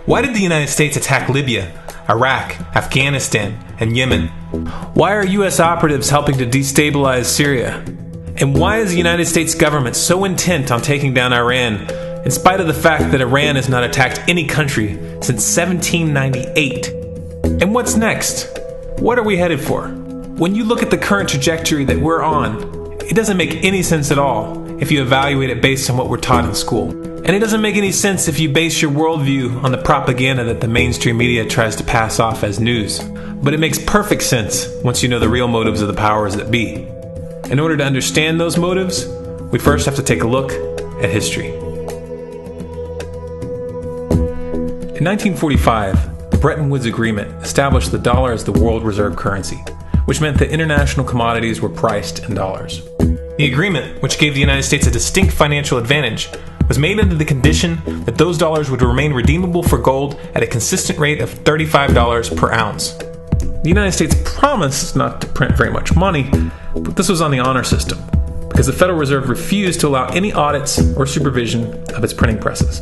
Why did the United States attack Libya, Iraq, Afghanistan, and Yemen? Why are U.S. operatives helping to destabilize Syria? And why is the United States government so intent on taking down Iran, in spite of the fact that Iran has not attacked any country since 1798? And what's next? What are we headed for? When you look at the current trajectory that we're on, it doesn't make any sense at all if you evaluate it based on what we're taught in school. And it doesn't make any sense if you base your worldview on the propaganda that the mainstream media tries to pass off as news. But it makes perfect sense once you know the real motives of the powers that be. In order to understand those motives, we first have to take a look at history. In 1945, the Bretton Woods Agreement established the dollar as the world reserve currency, which meant that international commodities were priced in dollars. The agreement, which gave the United States a distinct financial advantage, was made under the condition that those dollars would remain redeemable for gold at a consistent rate of $35 per ounce. The United States promised not to print very much money, but this was on the honor system, because the Federal Reserve refused to allow any audits or supervision of its printing presses.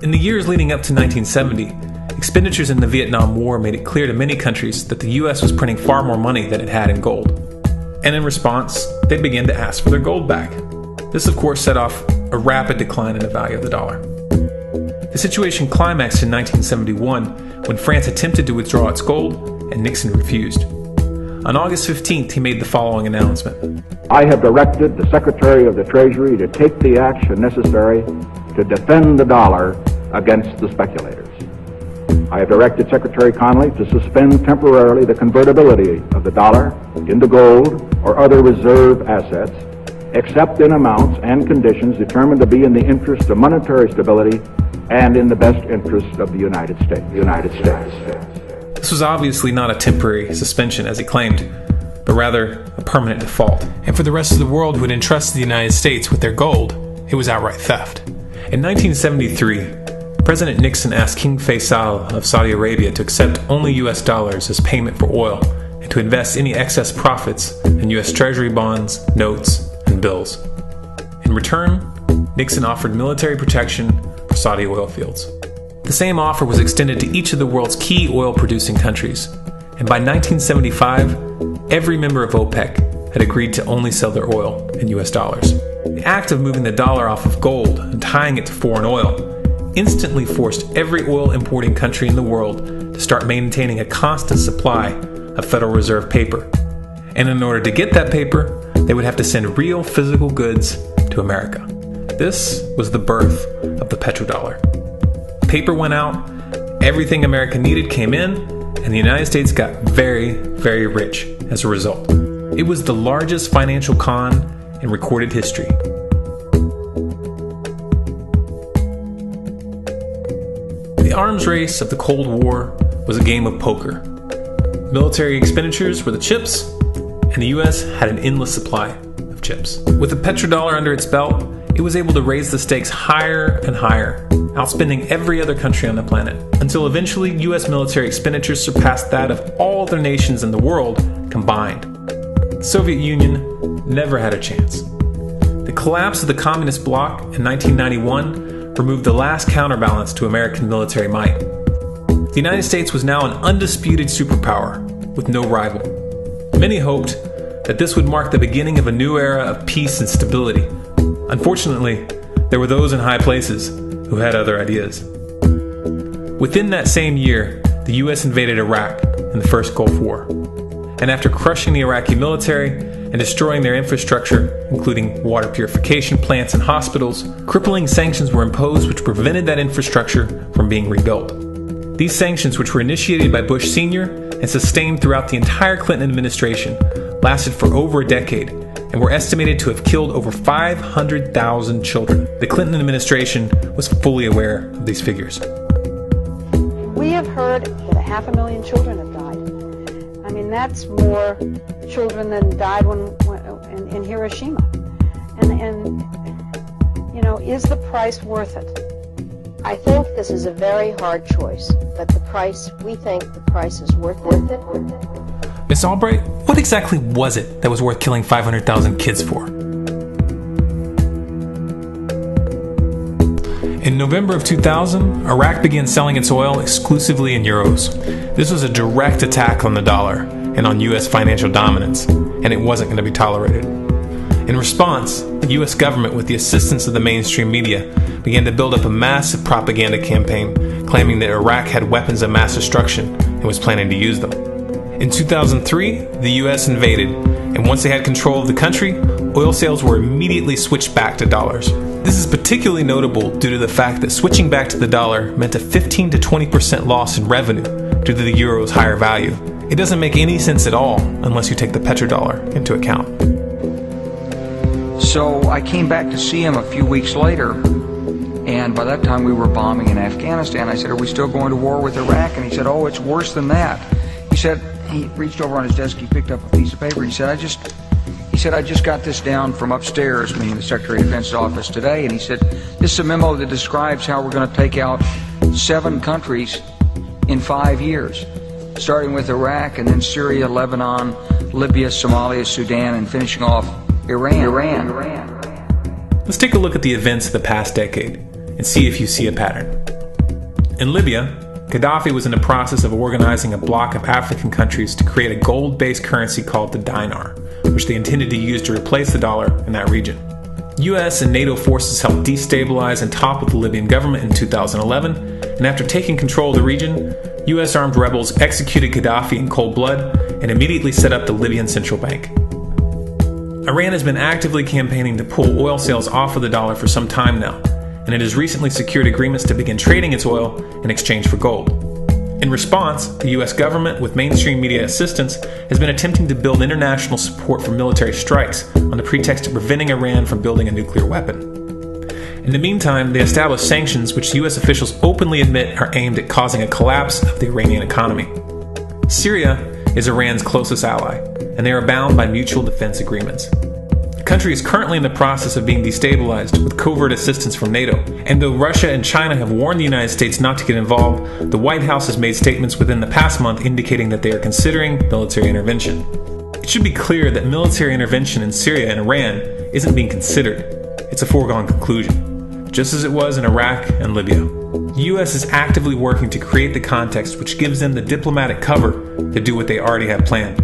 In the years leading up to 1970, expenditures in the Vietnam War made it clear to many countries that the U.S. was printing far more money than it had in gold. And in response, they began to ask for their gold back. This, of course, set off a rapid decline in the value of the dollar. The situation climaxed in 1971 when France attempted to withdraw its gold and Nixon refused. On August 15th, he made the following announcement. I have directed the Secretary of the Treasury to take the action necessary to defend the dollar against the speculators. I have directed Secretary Connally to suspend temporarily the convertibility of the dollar into gold or other reserve assets, except in amounts and conditions determined to be in the interest of monetary stability and in the best interest of the United States. This was obviously not a temporary suspension, as he claimed, but rather a permanent default. And for the rest of the world who had entrusted the United States with their gold, it was outright theft. In 1973, President Nixon asked King Faisal of Saudi Arabia to accept only U.S. dollars as payment for oil and to invest any excess profits in U.S. Treasury bonds, notes, and bills. In return, Nixon offered military protection for Saudi oil fields. The same offer was extended to each of the world's key oil-producing countries, and by 1975, every member of OPEC had agreed to only sell their oil in U.S. dollars. The act of moving the dollar off of gold and tying it to foreign oil instantly forced every oil-importing country in the world to start maintaining a constant supply of Federal Reserve paper. And in order to get that paper, they would have to send real physical goods to America. This was the birth of the petrodollar. Paper went out, everything America needed came in, and the United States got very, very rich as a result. It was the largest financial con in recorded history. The arms race of the Cold War was a game of poker. Military expenditures were the chips, and the U.S. had an endless supply of chips. With the petrodollar under its belt, it was able to raise the stakes higher and higher, outspending every other country on the planet, until eventually U.S. military expenditures surpassed that of all other nations in the world combined. The Soviet Union never had a chance. The collapse of the communist bloc in 1991 removed the last counterbalance to American military might. The United States was now an undisputed superpower with no rival. Many hoped that this would mark the beginning of a new era of peace and stability. Unfortunately, there were those in high places who had other ideas. Within that same year, the U.S. invaded Iraq in the first Gulf War. And after crushing the Iraqi military and destroying their infrastructure, including water purification plants and hospitals, crippling sanctions were imposed which prevented that infrastructure from being rebuilt. These sanctions, which were initiated by Bush Sr. and sustained throughout the entire Clinton administration, lasted for over a decade and were estimated to have killed over 500,000 children. The Clinton administration was fully aware of these figures. We have heard that 500,000 children have died. I mean, that's more children than died in Hiroshima. And you know, is the price worth it? I think this is a very hard choice, but we think the price is worth it. Miss Albright, what exactly was it that was worth killing 500,000 kids for? In November of 2000, Iraq began selling its oil exclusively in euros. This was a direct attack on the dollar and on U.S. financial dominance, and it wasn't going to be tolerated. In response, the U.S. government, with the assistance of the mainstream media, began to build up a massive propaganda campaign claiming that Iraq had weapons of mass destruction and was planning to use them. In 2003, the U.S. invaded, and once they had control of the country, oil sales were immediately switched back to dollars. This is particularly notable due to the fact that switching back to the dollar meant a 15 to 20% loss in revenue due to the euro's higher value. It doesn't make any sense at all unless you take the petrodollar into account. So I came back to see him a few weeks later, and by that time we were bombing in Afghanistan. I said, "Are we still going to war with Iraq?" And he said, "Oh, it's worse than that." He said, he reached over on his desk, he picked up a piece of paper, he said, I just got this down from upstairs, meaning the Secretary of Defense's office today, and he said, "This is a memo that describes how we're going to take out 7 countries in 5 years, starting with Iraq and then Syria, Lebanon, Libya, Somalia, Sudan, and finishing off Iran. Let's take a look at the events of the past decade and see if you see a pattern. In Libya, Gaddafi was in the process of organizing a bloc of African countries to create a gold-based currency called the dinar, which they intended to use to replace the dollar in that region. US and NATO forces helped destabilize and topple the Libyan government in 2011, and after taking control of the region, US armed rebels executed Gaddafi in cold blood and immediately set up the Libyan central bank. Iran has been actively campaigning to pull oil sales off of the dollar for some time now, and it has recently secured agreements to begin trading its oil in exchange for gold. In response, the US government, with mainstream media assistance, has been attempting to build international support for military strikes on the pretext of preventing Iran from building a nuclear weapon. In the meantime, they established sanctions which US officials openly admit are aimed at causing a collapse of the Iranian economy. Syria is Iran's closest ally, and they are bound by mutual defense agreements. The country is currently in the process of being destabilized with covert assistance from NATO, and though Russia and China have warned the United States not to get involved, the White House has made statements within the past month indicating that they are considering military intervention. It should be clear that military intervention in Syria and Iran isn't being considered. It's a foregone conclusion, just as it was in Iraq and Libya. The U.S. is actively working to create the context which gives them the diplomatic cover to do what they already have planned.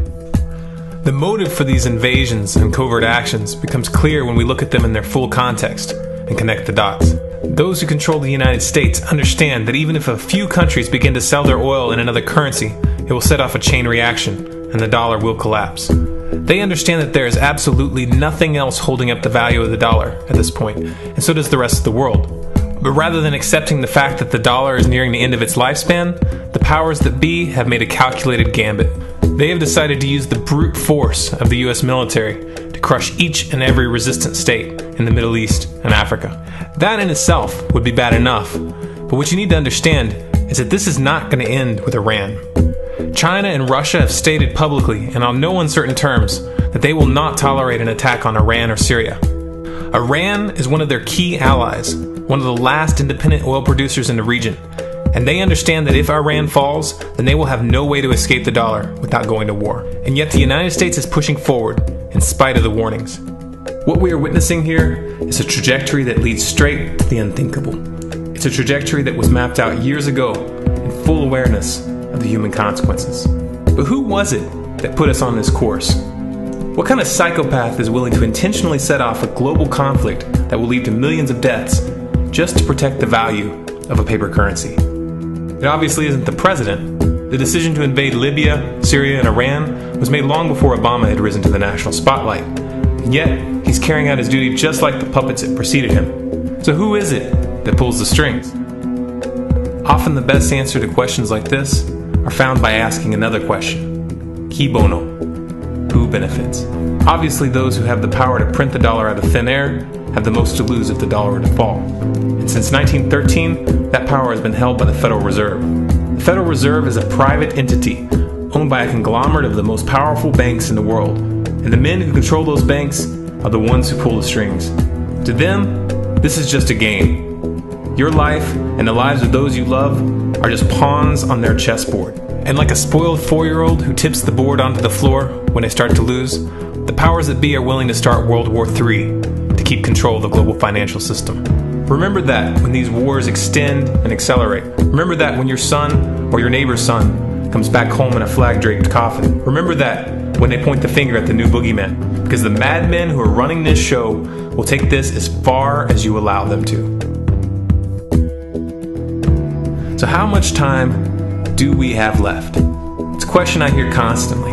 The motive for these invasions and covert actions becomes clear when we look at them in their full context and connect the dots. Those who control the United States understand that even if a few countries begin to sell their oil in another currency, it will set off a chain reaction and the dollar will collapse. They understand that there is absolutely nothing else holding up the value of the dollar at this point, and so does the rest of the world. But rather than accepting the fact that the dollar is nearing the end of its lifespan, the powers that be have made a calculated gambit. They have decided to use the brute force of the US military to crush each and every resistant state in the Middle East and Africa. That in itself would be bad enough, but what you need to understand is that this is not going to end with Iran. China and Russia have stated publicly and on no uncertain terms that they will not tolerate an attack on Iran or Syria. Iran is one of their key allies, one of the last independent oil producers in the region, and they understand that if Iran falls, then they will have no way to escape the dollar without going to war. And yet the United States is pushing forward in spite of the warnings. What we are witnessing here is a trajectory that leads straight to the unthinkable. It's a trajectory that was mapped out years ago in full awareness of the human consequences. But who was it that put us on this course? What kind of psychopath is willing to intentionally set off a global conflict that will lead to millions of deaths just to protect the value of a paper currency? It obviously isn't the president. The decision to invade Libya, Syria, and Iran was made long before Obama had risen to the national spotlight. And yet, he's carrying out his duty just like the puppets that preceded him. So who is it that pulls the strings? Often the best answer to questions like this are found by asking another question. Qui bono? Who benefits? Obviously, those who have the power to print the dollar out of thin air have the most to lose if the dollar were to fall. And since 1913, that power has been held by the Federal Reserve. The Federal Reserve is a private entity owned by a conglomerate of the most powerful banks in the world. And the men who control those banks are the ones who pull the strings. To them, this is just a game. Your life and the lives of those you love are just pawns on their chessboard. And like a spoiled 4-year-old who tips the board onto the floor when they start to lose, the powers that be are willing to start World War III to keep control of the global financial system. Remember that when these wars extend and accelerate. Remember that when your son or your neighbor's son comes back home in a flag-draped coffin. Remember that when they point the finger at the new boogeyman. Because the madmen who are running this show will take this as far as you allow them to. So how much time do we have left? It's a question I hear constantly,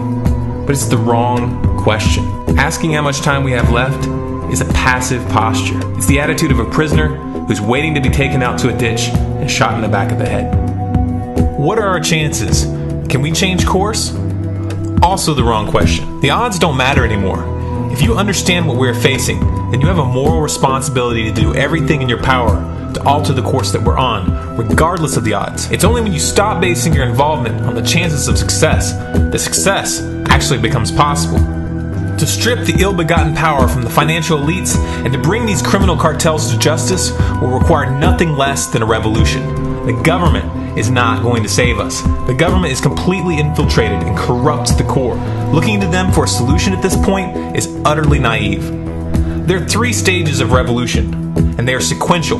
but it's the wrong question. Asking how much time we have left is a passive posture. It's the attitude of a prisoner who's waiting to be taken out to a ditch and shot in the back of the head. What are our chances? Can we change course? Also the wrong question. The odds don't matter anymore. If you understand what we're facing, then you have a moral responsibility to do everything in your power to alter the course that we're on, regardless of the odds. It's only when you stop basing your involvement on the chances of success that success actually becomes possible. To strip the ill-begotten power from the financial elites and to bring these criminal cartels to justice will require nothing less than a revolution. The government is not going to save us. The government is completely infiltrated and corrupt to the core. Looking to them for a solution at this point is utterly naive. There are 3 stages of revolution, and they are sequential.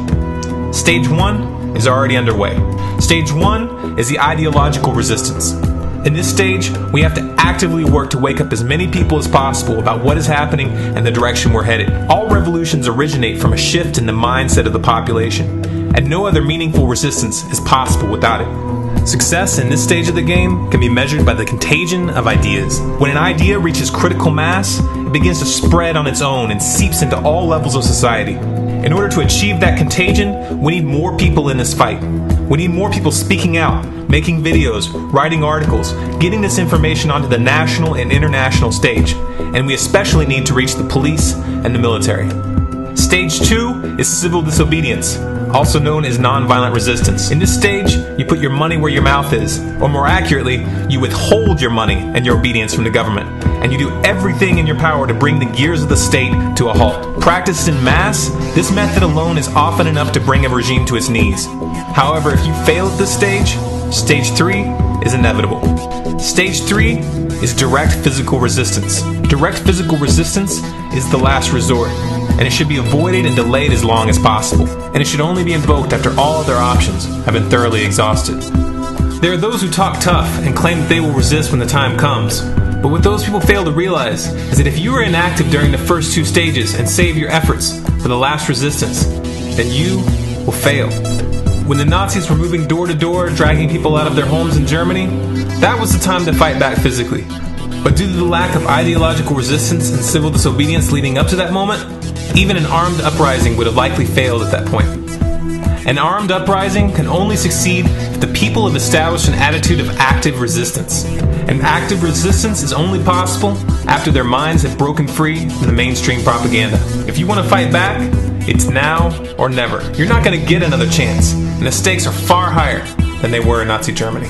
Stage 1 is already underway. Stage 1 is the ideological resistance. In this stage, we have to actively work to wake up as many people as possible about what is happening and the direction we're headed. All revolutions originate from a shift in the mindset of the population, and no other meaningful resistance is possible without it. Success in this stage of the game can be measured by the contagion of ideas. When an idea reaches critical mass, it begins to spread on its own and seeps into all levels of society. In order to achieve that contagion, we need more people in this fight. We need more people speaking out, making videos, writing articles, getting this information onto the national and international stage. And we especially need to reach the police and the military. Stage 2 is civil disobedience, also known as nonviolent resistance. In this stage, you put your money where your mouth is, or more accurately, you withhold your money and your obedience from the government, and you do everything in your power to bring the gears of the state to a halt. Practiced in mass, this method alone is often enough to bring a regime to its knees. However, if you fail at this stage, Stage 3 is inevitable. Stage 3 is direct physical resistance. Direct physical resistance is the last resort, and it should be avoided and delayed as long as possible, and it should only be invoked after all other options have been thoroughly exhausted. There are those who talk tough and claim that they will resist when the time comes, but what those people fail to realize is that if you are inactive during the first 2 stages and save your efforts for the last resistance, then you will fail. When the Nazis were moving door to door, dragging people out of their homes in Germany, that was the time to fight back physically. But due to the lack of ideological resistance and civil disobedience leading up to that moment, even an armed uprising would have likely failed at that point. An armed uprising can only succeed if the people have established an attitude of active resistance. And active resistance is only possible after their minds have broken free from the mainstream propaganda. If you want to fight back, it's now or never. You're not going to get another chance, and the stakes are far higher than they were in Nazi Germany.